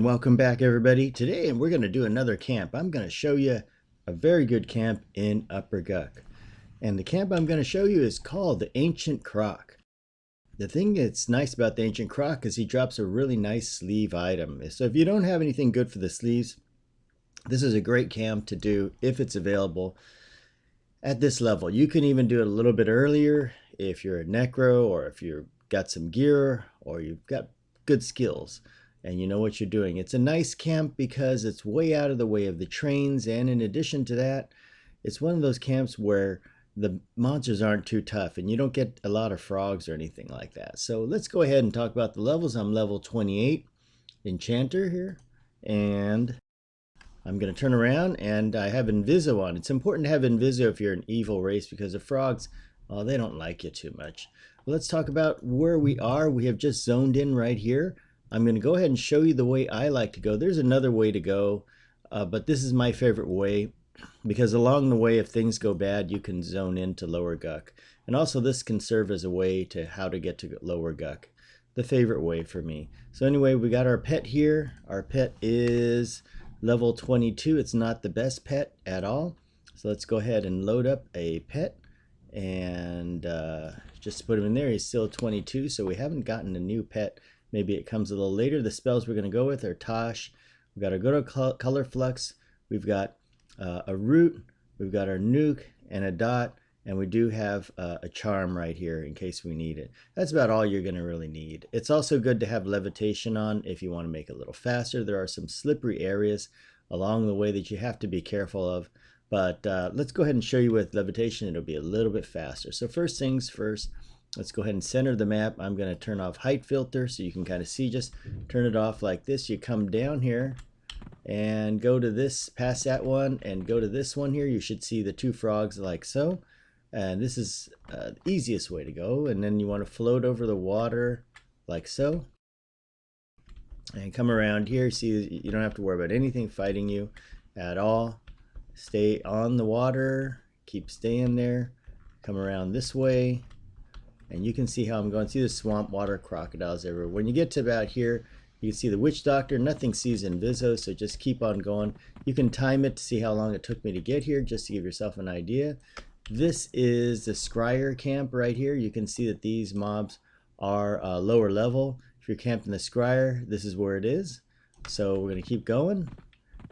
And welcome back, everybody. Today we're going to do another camp. I'm going to show you a very good camp in Upper GUK. And the camp I'm going to show you is called the Ancient Croc. The thing that's nice about the Ancient Croc is he drops a really nice sleeve item. So if you don't have anything good for the sleeves, this is a great camp to do if it's available at this level. You can even do it a little bit earlier if you're a necro, or if you've got some gear, or you've got good skills and you know what you're doing. It's a nice camp because it's way out of the way of the trains, and in addition to that, it's one of those camps where the monsters aren't too tough and you don't get a lot of frogs or anything like that. So let's go ahead and talk about the levels. I'm level 28 Enchanter here, and I'm going to turn around and I have Inviso on. It's important to have Inviso if you're an evil race, because the frogs, oh, they don't like you too much. Well, let's talk about where we are. We have just zoned in right here. I'm going to go ahead and show you the way I like to go. There's another way to go, but this is my favorite way, because along the way, if things go bad, you can zone into Lower GUK. And also this can serve as a way to how to get to Lower GUK, the favorite way for me. So anyway, we got our pet here. Our pet is level 22. It's not the best pet at all. So let's go ahead and load up a pet and just put him in there. He's still 22, so we haven't gotten a new pet. Maybe it comes a little later. The spells we're going to go with are Tosh. We've got a good color flux. We've got a root. We've got our nuke and a dot. And we do have a charm right here in case we need it. That's about all you're going to really need. It's also good to have levitation on if you want to make it a little faster. There are some slippery areas along the way that you have to be careful of. But let's go ahead and show you with levitation. It'll be a little bit faster. So first things first, let's go ahead and center the map. I'm going to turn off height filter so you can kind of see. Just turn it off like this. You come down here and go to this, past that one, and go to this one here. You should see the two frogs like so. And this is the easiest way to go. And then you want to float over the water like so. And come around here. See, you don't have to worry about anything fighting you at all. Stay on the water. Keep staying there. Come around this way. And you can see how I'm going. See the swamp water crocodiles everywhere. When you get to about here, you can see the witch doctor. Nothing sees Inviso, so just keep on going. You can time it to see how long it took me to get here, just to give yourself an idea. This is the Scryer camp right here. You can see that these mobs are lower level. If you're camping the Scryer, this is where it is. So we're going to keep going.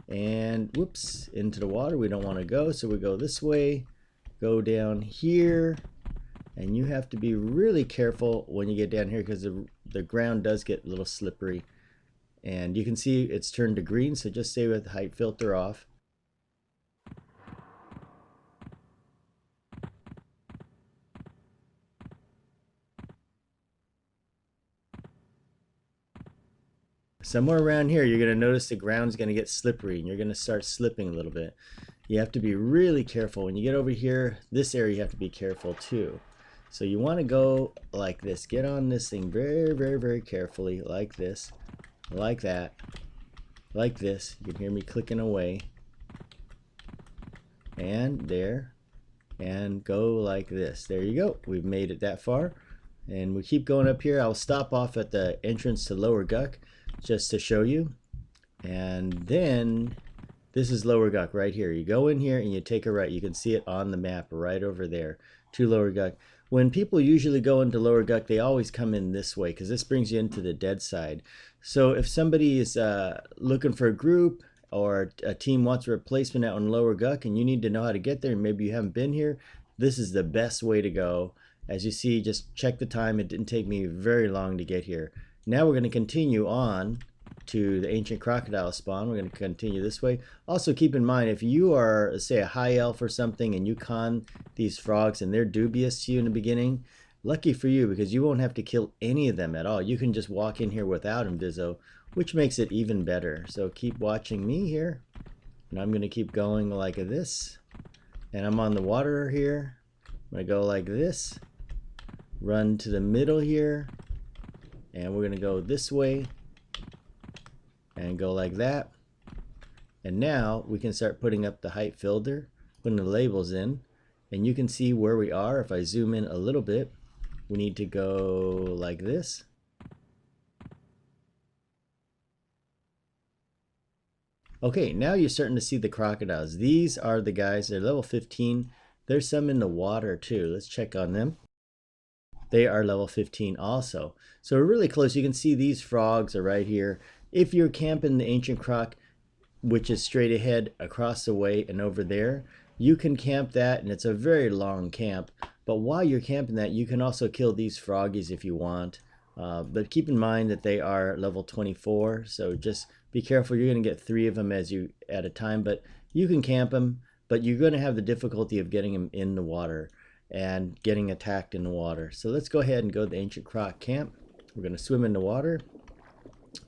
And whoops, into the water. We don't want to go, so we go this way. Go down here. And you have to be really careful when you get down here, because the ground does get a little slippery. And you can see it's turned to green, so just stay with height filter off. Somewhere around here, you're going to notice the ground's going to get slippery and you're going to start slipping a little bit. You have to be really careful. When you get over here, this area, you have to be careful too. So you want to go like this. Get on this thing very, very, very carefully, like this, like that, like this. You can hear me clicking away. And there. And go like this. There you go. We've made it that far. And we keep going up here. I'll stop off at the entrance to Lower GUK just to show you. And then this is Lower GUK right here. You go in here and you take a right. You can see it on the map right over there to Lower GUK. When people usually go into Lower GUK, they always come in this way, because this brings you into the dead side. So if somebody is looking for a group, or a team wants a replacement out in Lower GUK and you need to know how to get there, and maybe you haven't been here, this is the best way to go. As you see, just check the time. It didn't take me very long to get here. Now we're going to continue on to the ancient crocodile spawn. We're going to continue this way. Also keep in mind, if you are, say, a high elf or something and you con these frogs and they're dubious to you in the beginning, lucky for you, because you won't have to kill any of them at all. You can just walk in here without Inviso, which makes it even better. So keep watching me here. And I'm going to keep going like this. And I'm on the water here. I'm going to go like this. Run to the middle here. And we're going to go this way. And go like that. And now we can start putting up the height filter, putting the labels in, and you can see where we are. If I zoom in a little bit, we need to go like this. Okay, now you're starting to see the crocodiles. These are the guys, they're level 15. There's some in the water too. Let's check on them. They are level 15 also. So we're really close. You can see these frogs are right here. If you're camping the Ancient Croc, which is straight ahead across the way and over there, you can camp that, and it's a very long camp. But while you're camping that, you can also kill these froggies if you want. But keep in mind that they are level 24, so just be careful. You're going to get 3 of them at a time, but you can camp them, but you're going to have the difficulty of getting them in the water and getting attacked in the water. So let's go ahead and go to the Ancient Croc camp. We're going to swim in the water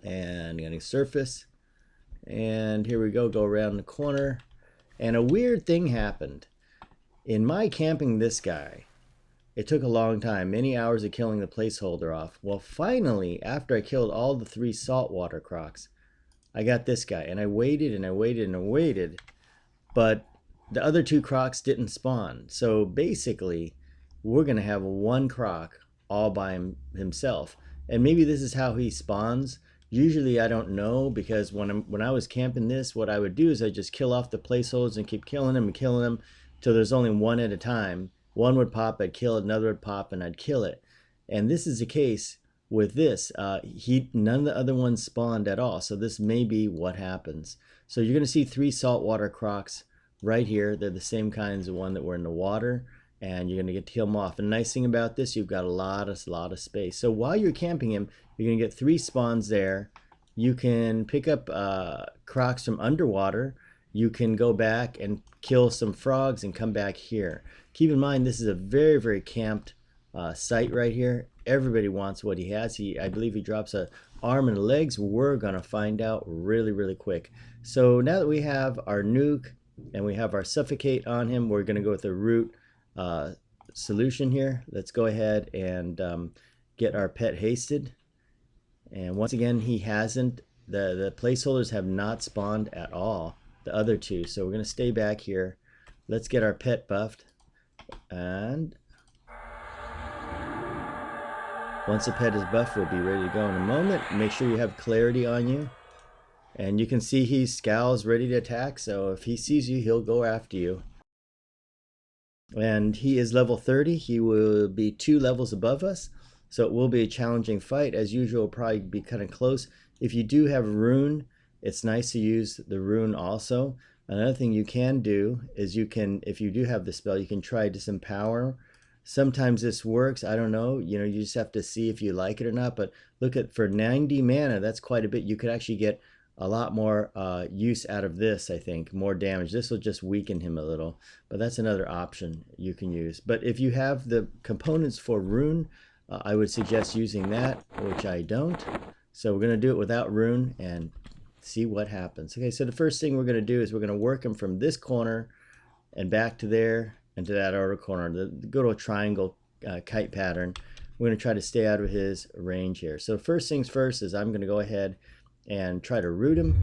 and going to surface. And here we go around the corner. And a weird thing happened. In my camping this guy, it took a long time, many hours of killing the placeholder off. Well, finally, after I killed all the 3 saltwater crocs, I got this guy. And I waited and I waited and I waited. But the other 2 crocs didn't spawn. So basically, we're going to have 1 croc all by himself. And maybe this is how he spawns. Usually I don't know, because when I was camping this, what I would do is I just kill off the placeholders and keep killing them till there's only 1 at a time. 1 would pop, I'd kill it, another would pop, and I'd kill it. And this is the case with this. None of the other ones spawned at all, so this may be what happens. So you're going to see 3 saltwater crocs right here. They're the same kinds of one that were in the water, and you're going to get to kill them off. And the nice thing about this, you've got a lot of space. So while you're camping him, you're going to get 3 spawns there. You can pick up crocs from underwater. You can go back and kill some frogs and come back here. Keep in mind, this is a very, very camped site right here. Everybody wants what he has. I believe he drops a arm and legs. We're going to find out really, really quick. So now that we have our nuke and we have our suffocate on him, we're going to go with the root solution here. Let's go ahead and get our pet hasted. And once again, he hasn't. The placeholders have not spawned at all, the other 2. So we're going to stay back here. Let's get our pet buffed. And once the pet is buffed, we'll be ready to go in a moment. Make sure you have clarity on you. And you can see he scowls ready to attack. So if he sees you, he'll go after you. And he is level 30. He will be 2 levels above us. So it will be a challenging fight. As usual, probably be kind of close. If you do have rune, it's nice to use the rune also. Another thing you can do is you can, if you do have the spell, you can try disempower. Sometimes this works. I don't know. You just have to see if you like it or not. But look at, for 90 mana, that's quite a bit. You could actually get a lot more use out of this, I think. More damage. This will just weaken him a little. But that's another option you can use. But if you have the components for rune, I would suggest using that, which I don't. So we're going to do it without rune and see what happens. Okay, so the first thing we're going to do is we're going to work him from this corner and back to there and to that outer corner. The good old triangle kite pattern. We're going to try to stay out of his range here. So first things first is I'm going to go ahead and try to root him.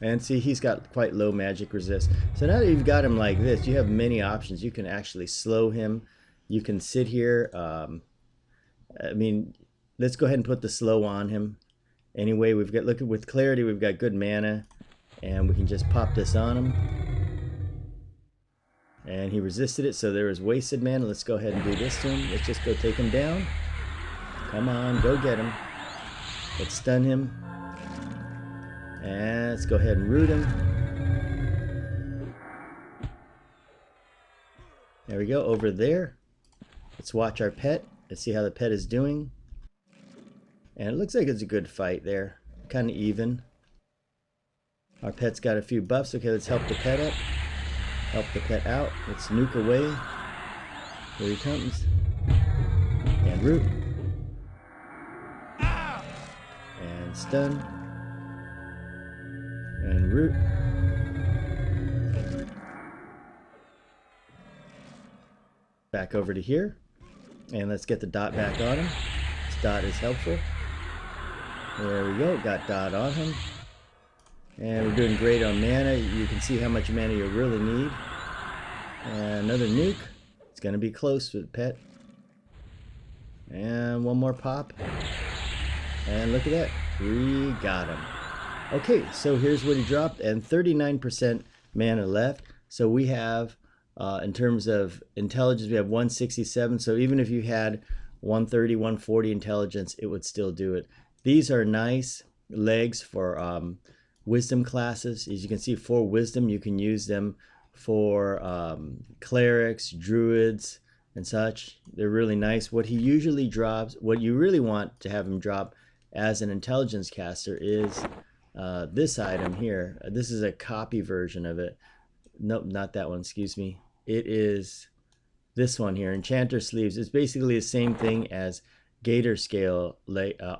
And see, he's got quite low magic resist. So now that you've got him like this, you have many options. You can actually slow him. You can sit here. I mean, let's go ahead and put the slow on him. Anyway, we've got, look at, with clarity, we've got good mana, and we can just pop this on him. And he resisted it, so there was wasted mana. Let's go ahead and do this to him. Let's just go take him down. Come on, go get him. Let's stun him. And let's go ahead and root him. There we go, over there. Let's watch our pet. Let's see how the pet is doing. And it looks like it's a good fight there. Kind of even. Our pet's got a few buffs. Okay, let's help the pet up. Help the pet out. Let's nuke away. Here he comes. And root. And stun. And root. Back over to here. And let's get the dot back on him. This dot is helpful. There we go. Got dot on him. And we're doing great on mana. You can see how much mana you really need. And another nuke. It's going to be close with pet. And one more pop. And look at that. We got him. Okay, so here's what he dropped, and 39% mana left. So we have, in terms of intelligence, we have 167. So even if you had 130, 140 intelligence, it would still do it. These are nice legs for wisdom classes. As you can see, for wisdom, you can use them for clerics, druids, and such. They're really nice. What he usually drops, what you really want to have him drop as an intelligence caster is this item here. This is a copy version of it. Nope, not that one, excuse me. It is this one here, Enchanter Sleeves. It's basically the same thing as gatorscale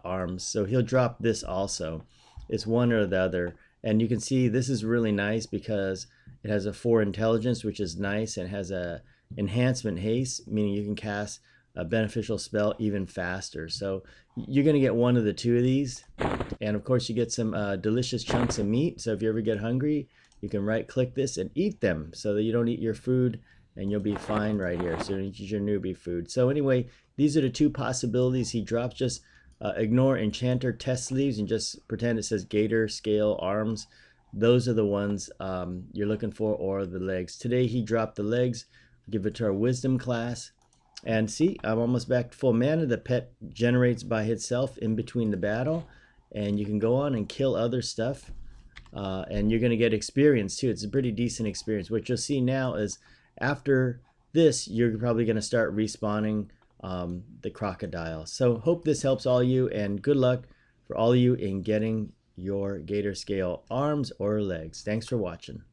arms. So he'll drop this also. It's one or the other. And you can see this is really nice because it has a 4 intelligence, which is nice, and has a enhancement haste, meaning you can cast a beneficial spell even faster. So you're going to get one of the two of these. And of course you get some delicious chunks of meat. So if you ever get hungry, you can right click this and eat them so that you don't eat your food, and you'll be fine right here. So you don't eat your newbie food. So anyway, these are the two possibilities he drops. Just ignore Enchanter Sleeves and just pretend it says Gator Scale Arms. Those are the ones you're looking for, or the legs. Today he dropped the legs. Give it to our wisdom class. And see, I'm almost back to full mana. The pet generates by itself in between the battle, and you can go on and kill other stuff, and you're going to get experience too. It's a pretty decent experience. What you'll see now is after this, you're probably going to start respawning the crocodile. So hope this helps all you, and good luck for all of you in getting your gator scale arms or legs. Thanks for watching.